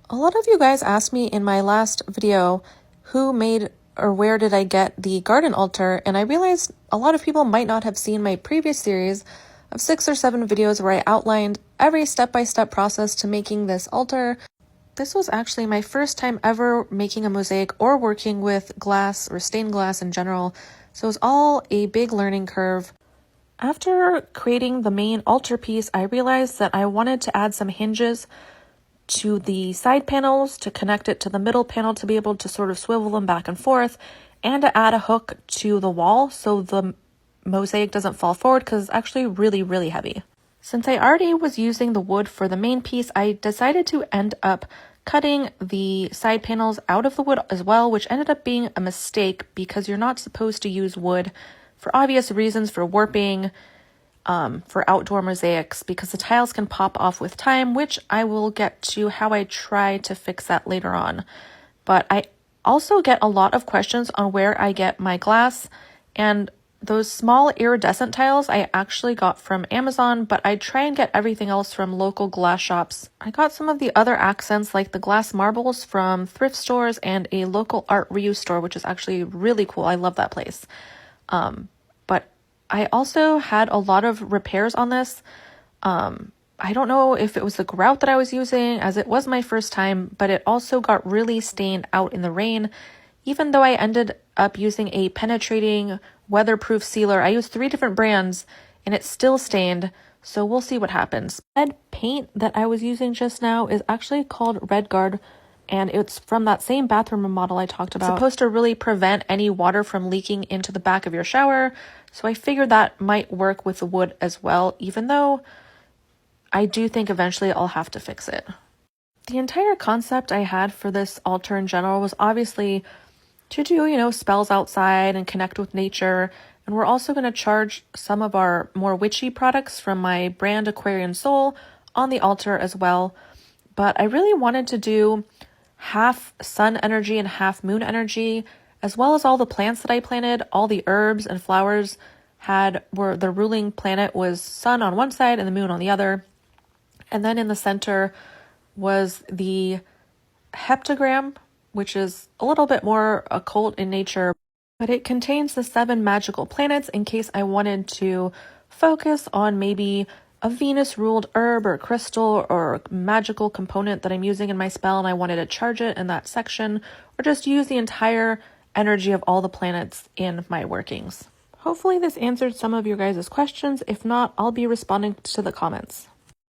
A lot of you guys asked me in my last video who made or where did I get the garden altar, and I realized a lot of people might not have seen my previous series of 6 or 7 videos where I outlined every step-by-step process to making this altar. This was actually my first time ever making a mosaic or working with glass or stained glass in general, so it was all a big learning curve. After creating the main altar piece, I realized that I wanted to add some hinges to the side panels to connect it to the middle panel to be able to sort of swivel them back and forth, and to add a hook to the wall so the mosaic doesn't fall forward because it's actually really heavy. Since I already was using the wood for the main piece, I decided to end up cutting the side panels out of the wood as well, which ended up being a mistake because you're not supposed to use wood for obvious reasons, for warping, for outdoor mosaics, because the tiles can pop off with time, which I will get to how I try to fix that later on. But I also get a lot of questions on where I get my glass, and those small iridescent tiles I actually got from Amazon, but I try and get everything else from local glass shops. I got some of the other accents like the glass marbles from thrift stores and a local art reuse store, which is actually really cool. I love that place. But I also had a lot of repairs on this. I don't know if it was the grout that I was using, as it was my first time, but it also got really stained out in the rain. Even though I ended up using a penetrating weatherproof sealer, I used 3 different brands and it still stained, so we'll see what happens. Red paint that I was using just now is actually called RedGuard, and it's from that same bathroom remodel I talked about. It's supposed to really prevent any water from leaking into the back of your shower, so I figured that might work with the wood as well, even though I do think eventually I'll have to fix it. The entire concept I had for this altar in general was obviously to do, spells outside and connect with nature. And we're also going to charge some of our more witchy products from my brand Aquarian Soul on the altar as well. But I really wanted to do half sun energy and half moon energy, as well as all the plants that I planted. All the herbs and flowers were the ruling planet was sun on one side and the moon on the other. And then in the center was the heptagram, which is a little bit more occult in nature, but it contains the 7 magical planets in case I wanted to focus on maybe a Venus-ruled herb or crystal or magical component that I'm using in my spell and I wanted to charge it in that section, or just use the entire energy of all the planets in my workings. Hopefully this answered some of your guys' questions. If not, I'll be responding to the comments.